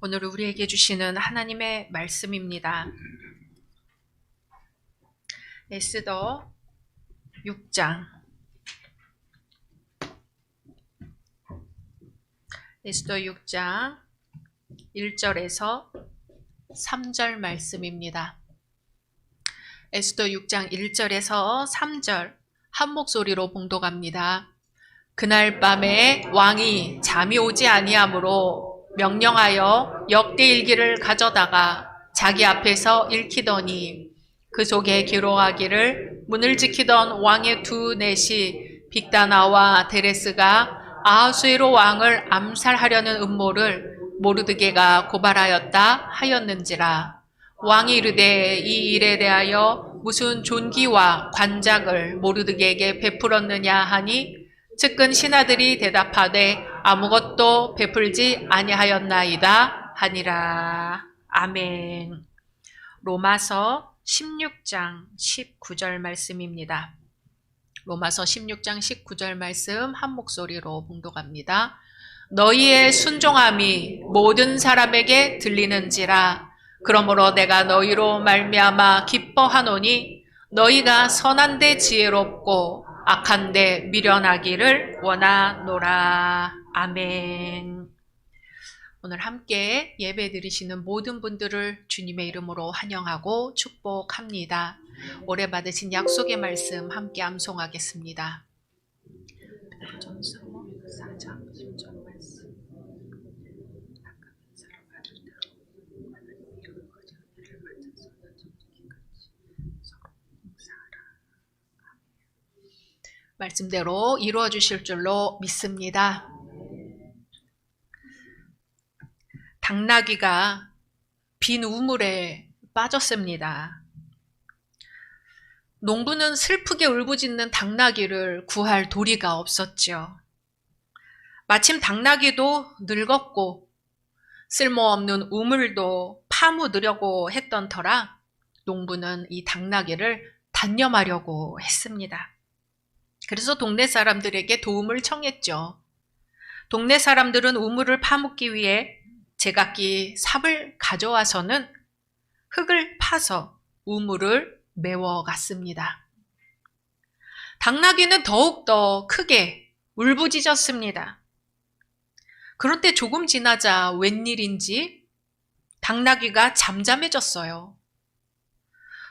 오늘 우리에게 주시는 하나님의 말씀입니다. 에스더 6장 에스더 6장 1절에서 3절 말씀입니다. 에스더 6장 1절에서 3절 한 목소리로 봉독합니다. 그날 밤에 왕이 잠이 오지 아니하므로 명령하여 역대일기를 가져다가 자기 앞에서 읽히더니 그 속에 기록하기를 문을 지키던 왕의 두 넷이 빅다나와 데레스가 아하수에로 왕을 암살하려는 음모를 모르드게가 고발하였다 하였는지라. 왕이 이르되 이 일에 대하여 무슨 존귀와 관작을 모르드게에게 베풀었느냐 하니 측근 신하들이 대답하되 아무것도 베풀지 아니하였나이다 하니라. 아멘. 로마서 16장 19절 말씀입니다. 로마서 16장 19절 말씀 한 목소리로 봉독합니다. 너희의 순종함이 모든 사람에게 들리는지라. 그러므로 내가 너희로 말미암아 기뻐하노니 너희가 선한데 지혜롭고 악한데 미련하기를 원하노라. 아멘. 오늘 함께 예배 드리시는 모든 분들을 주님의 이름으로 환영하고 축복합니다. 올해 받으신 약속의 말씀 함께 암송하겠습니다. 말씀대로 이루어 주실 줄로 믿습니다. 당나귀가 빈 우물에 빠졌습니다. 농부는 슬프게 울부짖는 당나귀를 구할 도리가 없었죠. 마침 당나귀도 늙었고 쓸모없는 우물도 파묻으려고 했던 터라 농부는 이 당나귀를 단념하려고 했습니다. 그래서 동네 사람들에게 도움을 청했죠. 동네 사람들은 우물을 파묻기 위해 제각기 삽을 가져와서는 흙을 파서 우물을 메워갔습니다. 당나귀는 더욱더 크게 울부짖었습니다. 그런데 조금 지나자 웬일인지 당나귀가 잠잠해졌어요.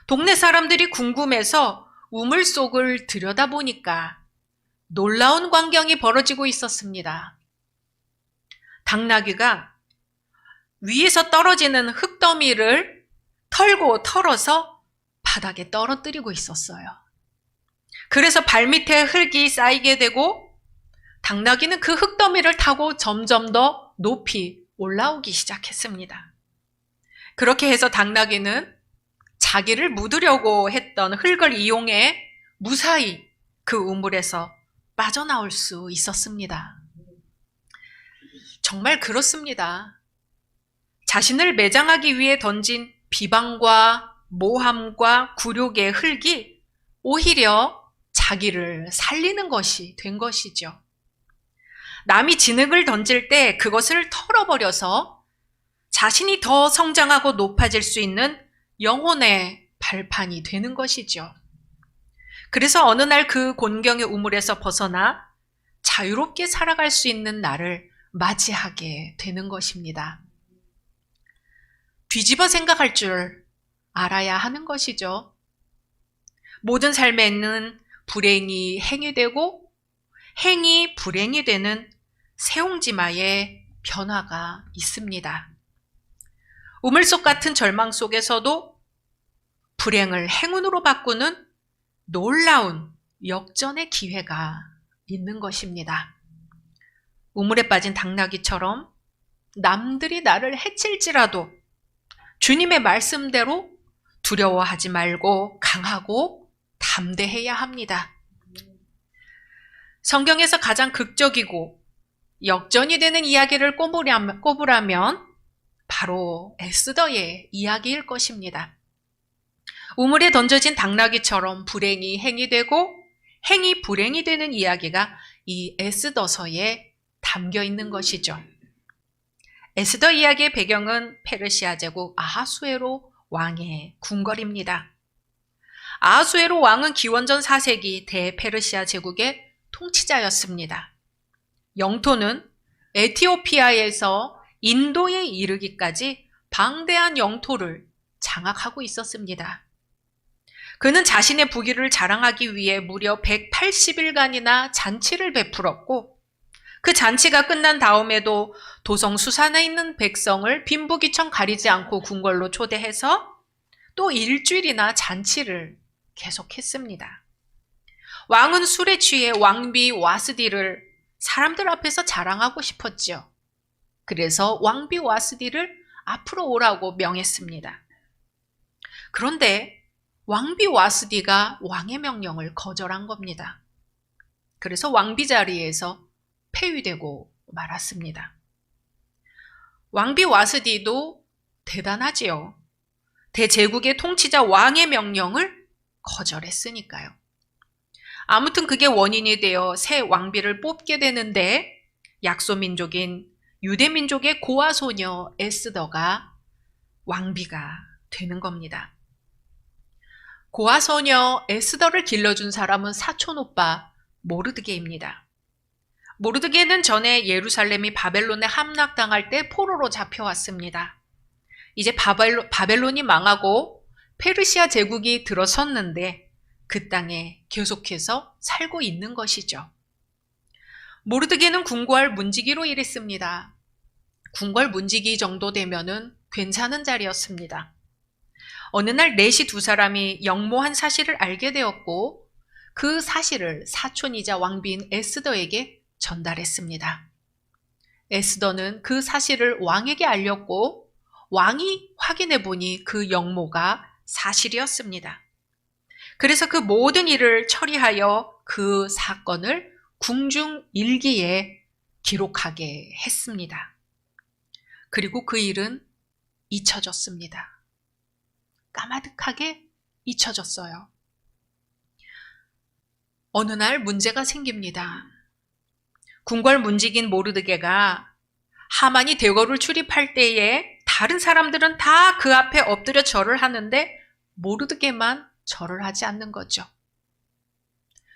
동네 사람들이 궁금해서 우물 속을 들여다보니까 놀라운 광경이 벌어지고 있었습니다. 당나귀가 위에서 떨어지는 흙더미를 털고 털어서 바닥에 떨어뜨리고 있었어요. 그래서 발밑에 흙이 쌓이게 되고 당나귀는 그 흙더미를 타고 점점 더 높이 올라오기 시작했습니다. 그렇게 해서 당나귀는 자기를 묻으려고 했던 흙을 이용해 무사히 그 우물에서 빠져나올 수 있었습니다. 정말 그렇습니다. 자신을 매장하기 위해 던진 비방과 모함과 굴욕의 흙이 오히려 자기를 살리는 것이 된 것이죠. 남이 진흙을 던질 때 그것을 털어버려서 자신이 더 성장하고 높아질 수 있는 영혼의 발판이 되는 것이죠. 그래서 어느 날 그 곤경의 우물에서 벗어나 자유롭게 살아갈 수 있는 날을 맞이하게 되는 것입니다. 뒤집어 생각할 줄 알아야 하는 것이죠. 모든 삶에는 불행이 행이 되고 행이 불행이 되는 세옹지마의 변화가 있습니다. 우물속 같은 절망 속에서도 불행을 행운으로 바꾸는 놀라운 역전의 기회가 있는 것입니다. 우물에 빠진 당나귀처럼 남들이 나를 해칠지라도 주님의 말씀대로 두려워하지 말고 강하고 담대해야 합니다. 성경에서 가장 극적이고 역전이 되는 이야기를 꼽으라면 바로 에스더의 이야기일 것입니다. 우물에 던져진 당나귀처럼 불행이 행이 되고 행이 불행이 되는 이야기가 이 에스더서에 담겨 있는 것이죠. 에스더 이야기의 배경은 페르시아 제국 아하수에로 왕의 궁궐입니다. 아하수에로 왕은 기원전 4세기 대페르시아 제국의 통치자였습니다. 영토는 에티오피아에서 인도에 이르기까지 방대한 영토를 장악하고 있었습니다. 그는 자신의 부귀를 자랑하기 위해 무려 180일간이나 잔치를 베풀었고, 그 잔치가 끝난 다음에도 도성수산에 있는 백성을 빈부귀천 가리지 않고 궁궐로 초대해서 또 일주일이나 잔치를 계속했습니다. 왕은 술에 취해 왕비 와스디를 사람들 앞에서 자랑하고 싶었지요. 그래서 왕비 와스디를 앞으로 오라고 명했습니다. 그런데 왕비 와스디가 왕의 명령을 거절한 겁니다. 그래서 왕비 자리에서 폐위되고 말았습니다. 왕비 와스디도 대단하지요. 대제국의 통치자 왕의 명령을 거절했으니까요. 아무튼 그게 원인이 되어 새 왕비를 뽑게 되는데, 약소민족인 유대민족의 고아소녀 에스더가 왕비가 되는 겁니다. 고아소녀 에스더를 길러준 사람은 사촌오빠 모르드게입니다. 모르드게는 전에 예루살렘이 바벨론에 함락당할 때 포로로 잡혀왔습니다. 이제 바벨론이 망하고 페르시아 제국이 들어섰는데 그 땅에 계속해서 살고 있는 것이죠. 모르드게는 궁궐 문지기로 일했습니다. 궁궐 문지기 정도 되면은 괜찮은 자리였습니다. 어느 날 넷이 두 사람이 영모한 사실을 알게 되었고, 그 사실을 사촌이자 왕비인 에스더에게 전달했습니다. 에스더는 그 사실을 왕에게 알렸고, 왕이 확인해 보니 그 영모가 사실이었습니다. 그래서 그 모든 일을 처리하여 그 사건을 궁중일기에 기록하게 했습니다. 그리고 그 일은 잊혀졌습니다. 까마득하게 잊혀졌어요. 어느 날 문제가 생깁니다. 궁궐 문지기인 모르드게가 하만이 대궐을 출입할 때에 다른 사람들은 다 그 앞에 엎드려 절을 하는데 모르드게만 절을 하지 않는 거죠.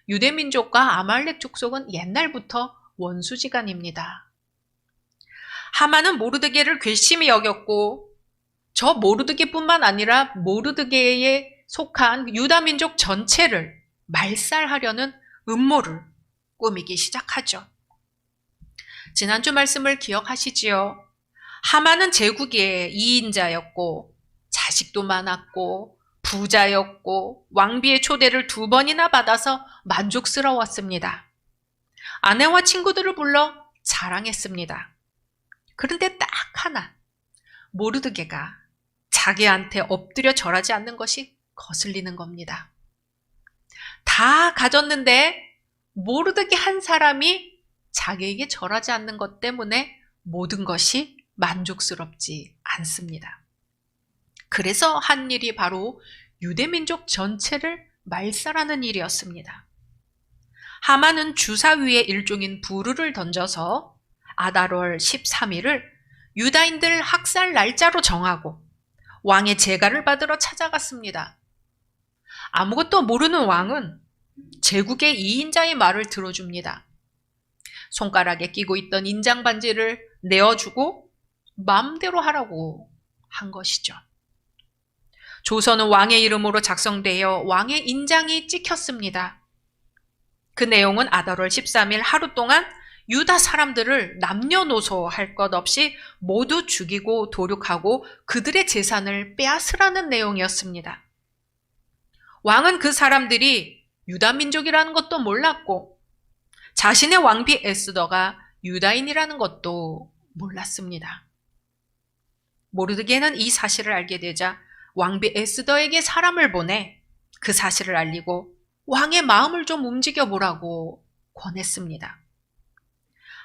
유대민족과 아말렉 족속은 옛날부터 원수지간입니다. 하만은 모르드게를 괘씸히 여겼고, 저 모르드게뿐만 아니라 모르드게에 속한 유다민족 전체를 말살하려는 음모를 꾸미기 시작하죠. 지난주 말씀을 기억하시지요? 하만은 제국의 2인자였고 자식도 많았고 부자였고 왕비의 초대를 2번이나 받아서 만족스러웠습니다. 아내와 친구들을 불러 자랑했습니다. 그런데 딱 하나, 모르드게가 자기한테 엎드려 절하지 않는 것이 거슬리는 겁니다. 다 가졌는데 모르드게 한 사람이 자기에게 절하지 않는 것 때문에 모든 것이 만족스럽지 않습니다. 그래서 한 일이 바로 유대민족 전체를 말살하는 일이었습니다. 하만은 주사위에 일종인 부르를 던져서 아달월 13일을 유다인들 학살 날짜로 정하고 왕의 제가를 받으러 찾아갔습니다. 아무것도 모르는 왕은 제국의 2인자의 말을 들어줍니다. 손가락에 끼고 있던 인장 반지를 내어주고 마음대로 하라고 한 것이죠. 조서는 왕의 이름으로 작성되어 왕의 인장이 찍혔습니다. 그 내용은 아달월 13일 하루 동안 유다 사람들을 남녀노소 할 것 없이 모두 죽이고 도륙하고 그들의 재산을 빼앗으라는 내용이었습니다. 왕은 그 사람들이 유다 민족이라는 것도 몰랐고 자신의 왕비 에스더가 유다인이라는 것도 몰랐습니다. 모르드게는 이 사실을 알게 되자 왕비 에스더에게 사람을 보내 그 사실을 알리고 왕의 마음을 좀 움직여 보라고 권했습니다.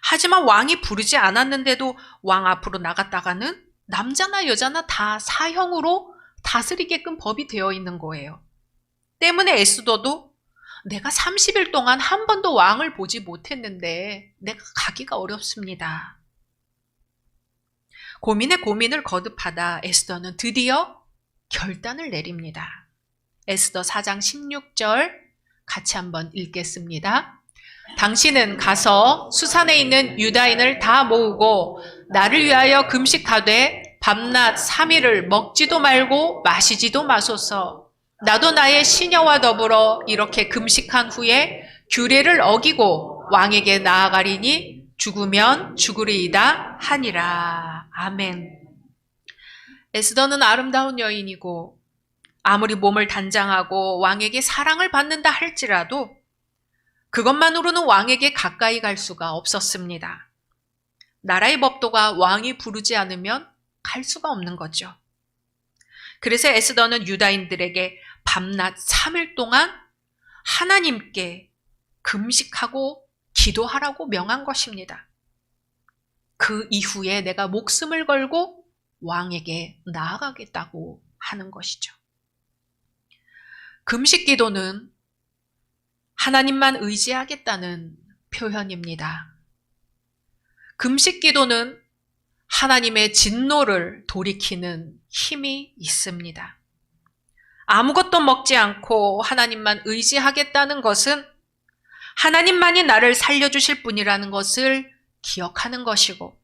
하지만 왕이 부르지 않았는데도 왕 앞으로 나갔다가는 남자나 여자나 다 사형으로 다스리게끔 법이 되어 있는 거예요. 때문에 에스더도 내가 30일 동안 한 번도 왕을 보지 못했는데 내가 가기가 어렵습니다. 고민에 고민을 거듭하다 에스더는 드디어 결단을 내립니다. 에스더 4장 16절 같이 한번 읽겠습니다. 당신은 가서 수산에 있는 유다인을 다 모으고 나를 위하여 금식하되 밤낮 3일을 먹지도 말고 마시지도 마소서. 나도 나의 시녀와 더불어 이렇게 금식한 후에 규례를 어기고 왕에게 나아가리니 죽으면 죽으리이다 하니라. 아멘. 에스더는 아름다운 여인이고 아무리 몸을 단장하고 왕에게 사랑을 받는다 할지라도 그것만으로는 왕에게 가까이 갈 수가 없었습니다. 나라의 법도가 왕이 부르지 않으면 갈 수가 없는 거죠. 그래서 에스더는 유다인들에게 밤낮 3일 동안 하나님께 금식하고 기도하라고 명한 것입니다. 그 이후에 내가 목숨을 걸고 왕에게 나아가겠다고 하는 것이죠. 금식 기도는 하나님만 의지하겠다는 표현입니다. 금식 기도는 하나님의 진노를 돌이키는 힘이 있습니다. 아무것도 먹지 않고 하나님만 의지하겠다는 것은 하나님만이 나를 살려주실 분이라는 것을 기억하는 것이고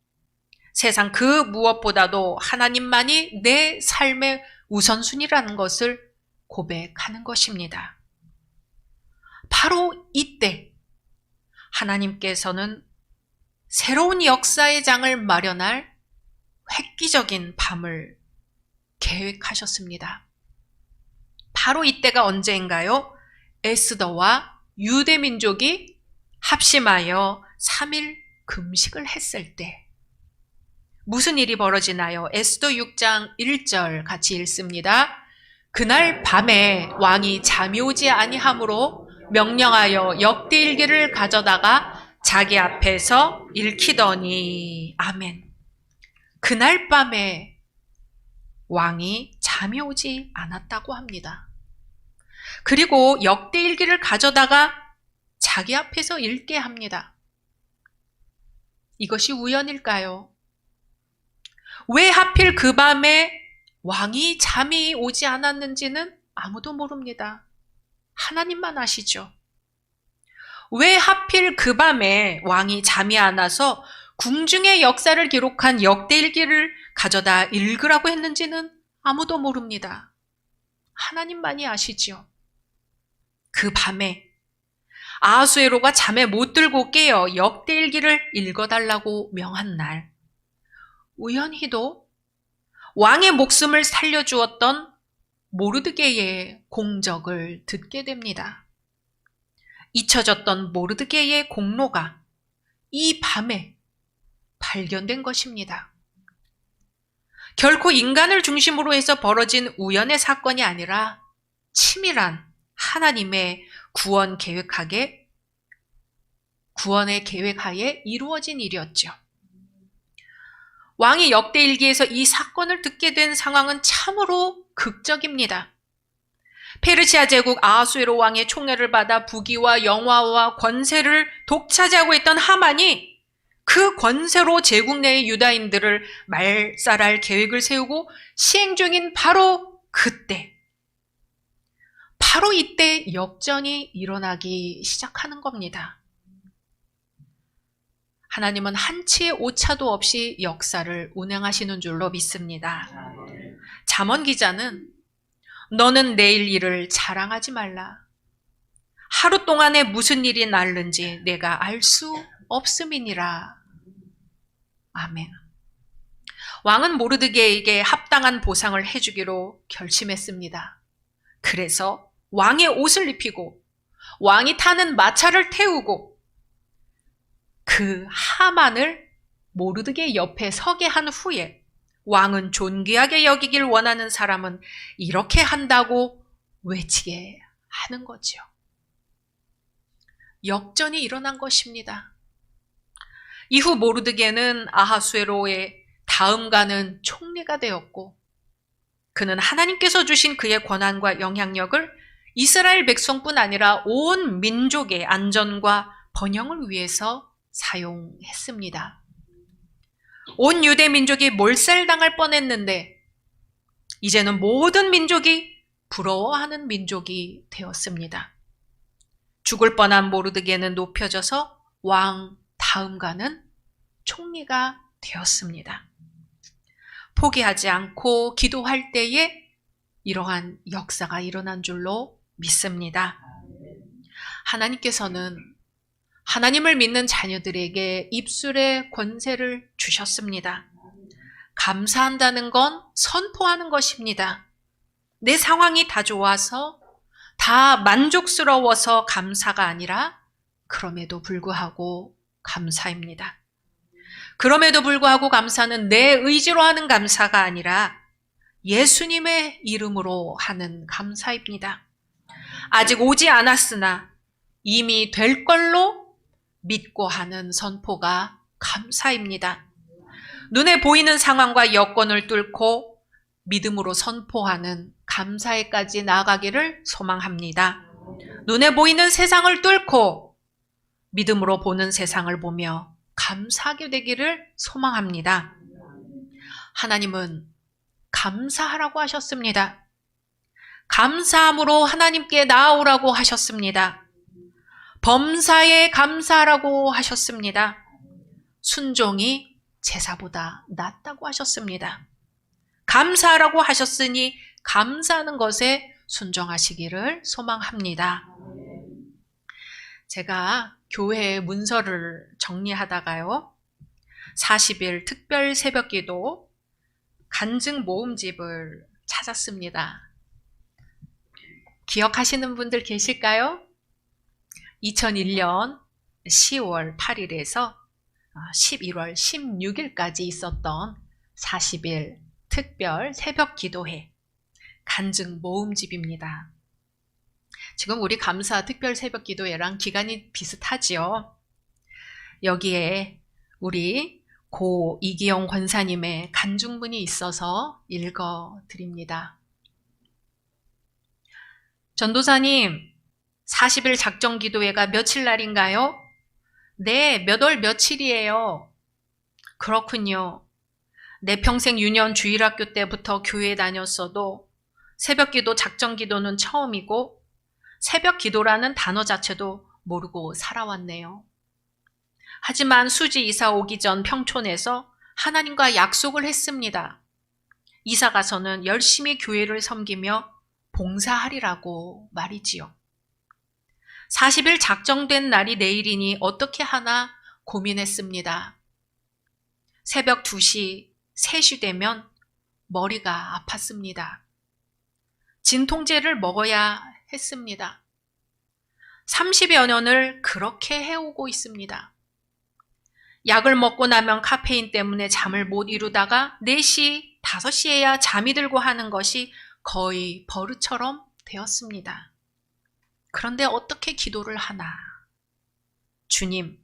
세상 그 무엇보다도 하나님만이 내 삶의 우선순위라는 것을 고백하는 것입니다. 바로 이때 하나님께서는 새로운 역사의 장을 마련할 획기적인 밤을 계획하셨습니다. 바로 이때가 언제인가요? 에스더와 유대 민족이 합심하여 3일 금식을 했을 때 무슨 일이 벌어지나요? 에스더 6장 1절 같이 읽습니다. 그날 밤에 왕이 잠이 오지 아니하므로 명령하여 역대일기를 가져다가 자기 앞에서 읽히더니 아멘. 그날 밤에 왕이 잠이 오지 않았다고 합니다. 그리고 역대일기를 가져다가 자기 앞에서 읽게 합니다. 이것이 우연일까요? 왜 하필 그 밤에 왕이 잠이 오지 않았는지는 아무도 모릅니다. 하나님만 아시죠. 왜 하필 그 밤에 왕이 잠이 안 와서 궁중의 역사를 기록한 역대일기를 가져다 읽으라고 했는지는 아무도 모릅니다. 하나님만이 아시죠. 그 밤에 아하수에로가 잠에 못 들고 깨어 역대일기를 읽어달라고 명한 날, 우연히도 왕의 목숨을 살려주었던 모르드게의 공적을 듣게 됩니다. 잊혀졌던 모르드게의 공로가 이 밤에 발견된 것입니다. 결코 인간을 중심으로 해서 벌어진 우연의 사건이 아니라 치밀한 하나님의 구원의 계획하에 이루어진 일이었죠. 왕이 역대일기에서 이 사건을 듣게 된 상황은 참으로 극적입니다. 페르시아 제국 아하수에로 왕의 총애를 받아 부귀와 영화와 권세를 독차지하고 있던 하만이 그 권세로 제국 내의 유다인들을 말살할 계획을 세우고 시행 중인 바로 그때, 바로 이때 역전이 일어나기 시작하는 겁니다. 하나님은 한치의 오차도 없이 역사를 운행하시는 줄로 믿습니다. 잠언 기자는 너는 내일 일을 자랑하지 말라. 하루 동안에 무슨 일이 날는지 내가 알 수 없음이니라. 아멘. 왕은 모르드게에게 합당한 보상을 해주기로 결심했습니다. 그래서 왕의 옷을 입히고 왕이 타는 마차를 태우고 그 하만을 모르드게 옆에 서게 한 후에 왕은 존귀하게 여기길 원하는 사람은 이렇게 한다고 외치게 하는 거죠. 역전이 일어난 것입니다. 이후 모르드게는 아하수에로의 다음가는 총리가 되었고 그는 하나님께서 주신 그의 권한과 영향력을 이스라엘 백성뿐 아니라 온 민족의 안전과 번영을 위해서 사용했습니다. 온 유대 민족이 몰살당할 뻔했는데 이제는 모든 민족이 부러워하는 민족이 되었습니다. 죽을 뻔한 모르드게는 높여져서 왕 다음가는 총리가 되었습니다. 포기하지 않고 기도할 때에 이러한 역사가 일어난 줄로 믿습니다. 하나님께서는 하나님을 믿는 자녀들에게 입술의 권세를 주셨습니다. 감사한다는 건 선포하는 것입니다. 내 상황이 다 좋아서, 다 만족스러워서 감사가 아니라 그럼에도 불구하고 감사입니다. 그럼에도 불구하고 감사는 내 의지로 하는 감사가 아니라 예수님의 이름으로 하는 감사입니다. 아직 오지 않았으나 이미 될 걸로 믿고 하는 선포가 감사입니다. 눈에 보이는 상황과 여건을 뚫고 믿음으로 선포하는 감사에까지 나아가기를 소망합니다. 눈에 보이는 세상을 뚫고 믿음으로 보는 세상을 보며 감사하게 되기를 소망합니다. 하나님은 감사하라고 하셨습니다. 감사함으로 하나님께 나아오라고 하셨습니다. 범사에 감사하라고 하셨습니다. 순종이 제사보다 낫다고 하셨습니다. 감사하라고 하셨으니 감사하는 것에 순종하시기를 소망합니다. 제가 교회 문서를 정리하다가요, 40일 특별 새벽기도 간증 모음집을 찾았습니다. 기억하시는 분들 계실까요? 2001년 10월 8일에서 11월 16일까지 있었던 40일 특별 새벽 기도회 간증 모음집입니다. 지금 우리 감사 특별 새벽 기도회랑 기간이 비슷하지요. 여기에 우리 고 이기영 권사님의 간증문이 있어서 읽어드립니다. 전도사님, 40일 작정 기도회가 며칠 날인가요? 네, 몇 월 며칠이에요. 그렇군요. 내 평생 유년 주일학교 때부터 교회 다녔어도 새벽 기도 작정 기도는 처음이고 새벽 기도라는 단어 자체도 모르고 살아왔네요. 하지만 수지 이사 오기 전 평촌에서 하나님과 약속을 했습니다. 이사 가서는 열심히 교회를 섬기며 봉사하리라고 말이지요. 40일 작정된 날이 내일이니 어떻게 하나 고민했습니다. 새벽 2시, 3시 되면 머리가 아팠습니다. 진통제를 먹어야 했습니다. 30여 년을 그렇게 해오고 있습니다. 약을 먹고 나면 카페인 때문에 잠을 못 이루다가 4시, 5시에야 잠이 들고 하는 것이 거의 버릇처럼 되었습니다. 그런데 어떻게 기도를 하나? 주님,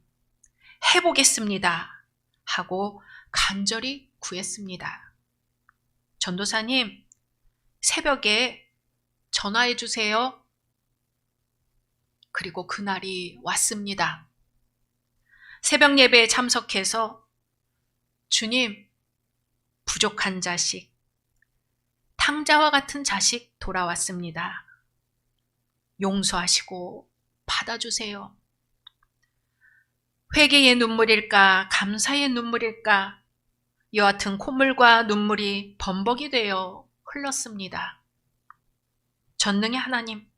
해보겠습니다. 하고 간절히 구했습니다. 전도사님, 새벽에 전화해 주세요. 그리고 그날이 왔습니다. 새벽 예배에 참석해서 주님, 부족한 자식, 탕자와 같은 자식 돌아왔습니다. 용서하시고 받아주세요. 회개의 눈물일까, 감사의 눈물일까, 여하튼 콧물과 눈물이 범벅이 되어 흘렀습니다. 전능의 하나님,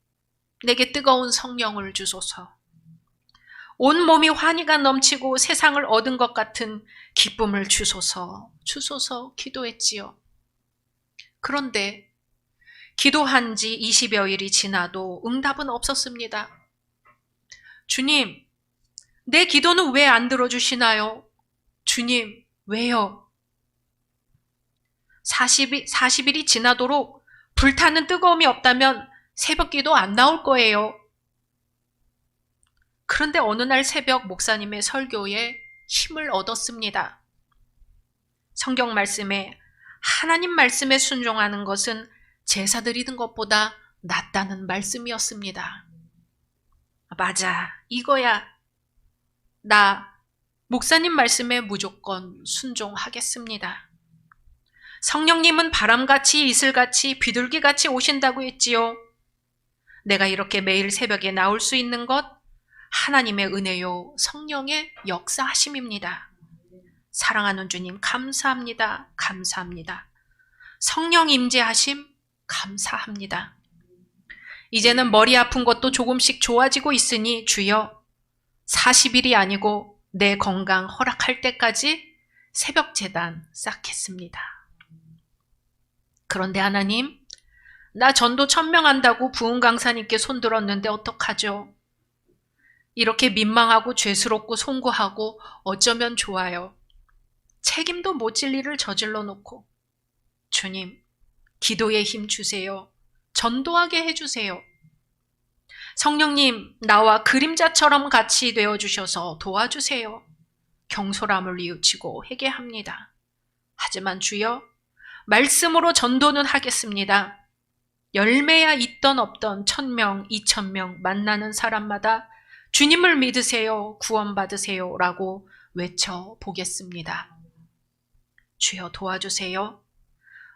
내게 뜨거운 성령을 주소서. 온 몸이 환희가 넘치고 세상을 얻은 것 같은 기쁨을 주소서 기도했지요. 그런데 기도한 지 20여일이 지나도 응답은 없었습니다. 주님, 내 기도는 왜 안 들어주시나요? 주님, 왜요? 40일이 지나도록 불타는 뜨거움이 없다면 새벽 기도 안 나올 거예요. 그런데 어느 날 새벽 목사님의 설교에 힘을 얻었습니다. 성경 말씀에 하나님 말씀에 순종하는 것은 제사 드리는 것보다 낫다는 말씀이었습니다. 맞아, 이거야. 나 목사님 말씀에 무조건 순종하겠습니다. 성령님은 바람같이 이슬같이 비둘기같이 오신다고 했지요. 내가 이렇게 매일 새벽에 나올 수 있는 것 하나님의 은혜요, 성령의 역사하심입니다. 사랑하는 주님 감사합니다. 감사합니다. 성령 임재하심 감사합니다. 이제는 머리 아픈 것도 조금씩 좋아지고 있으니 주여 40일이 아니고 내 건강 허락할 때까지 새벽 제단 쌓겠습니다. 그런데 하나님, 나 전도 1000명 한다고 부흥 강사님께 손들었는데 어떡하죠? 이렇게 민망하고 죄스럽고 송구하고 어쩌면 좋아요. 책임도 못 질 일을 저질러 놓고 주님, 기도에 힘 주세요. 전도하게 해주세요. 성령님, 나와 그림자처럼 같이 되어주셔서 도와주세요. 경솔함을 뉘우치고 회개합니다. 하지만 주여, 말씀으로 전도는 하겠습니다. 열매야 있던 없던 1000명, 2000명 만나는 사람마다 주님을 믿으세요, 구원받으세요 라고 외쳐보겠습니다. 주여 도와주세요.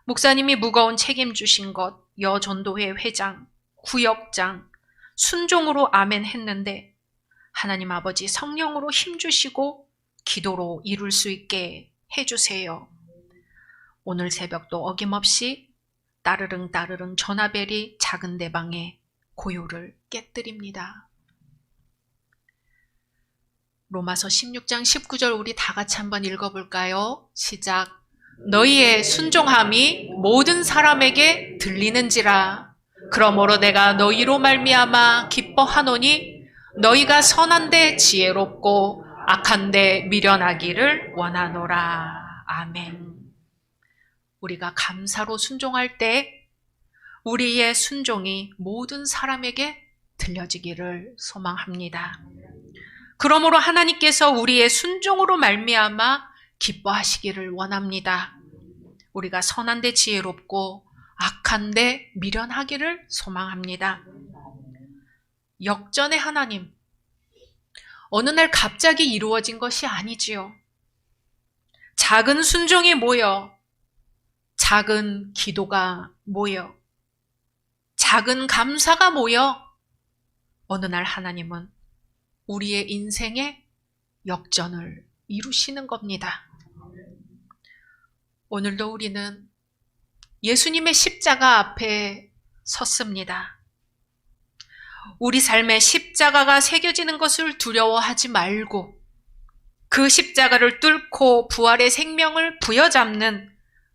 목사님이 무거운 책임 주신 것, 여전도회 회장, 구역장, 순종으로 아멘 했는데 하나님 아버지 성령으로 힘주시고 기도로 이룰 수 있게 해주세요. 오늘 새벽도 어김없이 따르릉 따르릉 전화벨이 작은 내 방에 고요를 깨뜨립니다. 로마서 16장 19절 우리 다 같이 한번 읽어볼까요? 시작. 너희의 순종함이 모든 사람에게 들리는지라. 그러므로 내가 너희로 말미암아 기뻐하노니 너희가 선한데 지혜롭고 악한데 미련하기를 원하노라. 아멘. 우리가 감사로 순종할 때 우리의 순종이 모든 사람에게 들려지기를 소망합니다. 그러므로 하나님께서 우리의 순종으로 말미암아 기뻐하시기를 원합니다. 우리가 선한데 지혜롭고 악한데 미련하기를 소망합니다. 역전의 하나님, 어느 날 갑자기 이루어진 것이 아니지요. 작은 순종이 모여 작은 기도가 모여 작은 감사가 모여 어느 날 하나님은 우리의 인생에 역전을 이루시는 겁니다. 오늘도 우리는 예수님의 십자가 앞에 섰습니다. 우리 삶에 십자가가 새겨지는 것을 두려워하지 말고 그 십자가를 뚫고 부활의 생명을 부여잡는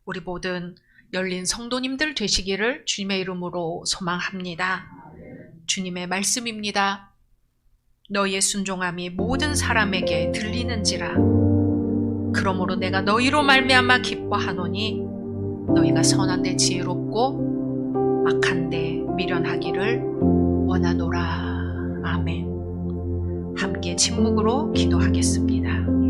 우리 모든 열린 성도님들 되시기를 주님의 이름으로 소망합니다. 주님의 말씀입니다. 너희의 순종함이 모든 사람에게 들리는지라. 그러므로 내가 너희로 말미암아 기뻐하노니 너희가 선한데 지혜롭고 악한데 미련하기를 원하노라. 아멘. 함께 침묵으로 기도하겠습니다.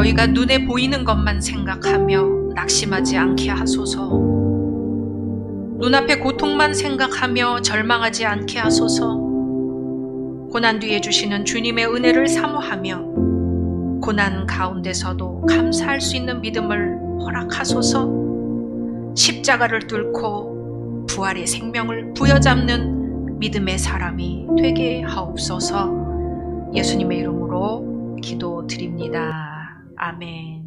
저희가 눈에 보이는 것만 생각하며 낙심하지 않게 하소서. 눈앞의 고통만 생각하며 절망하지 않게 하소서. 고난 뒤에 주시는 주님의 은혜를 사모하며 고난 가운데서도 감사할 수 있는 믿음을 허락하소서. 십자가를 뚫고 부활의 생명을 부여잡는 믿음의 사람이 되게 하옵소서. 예수님의 이름으로 기도드립니다. 아멘.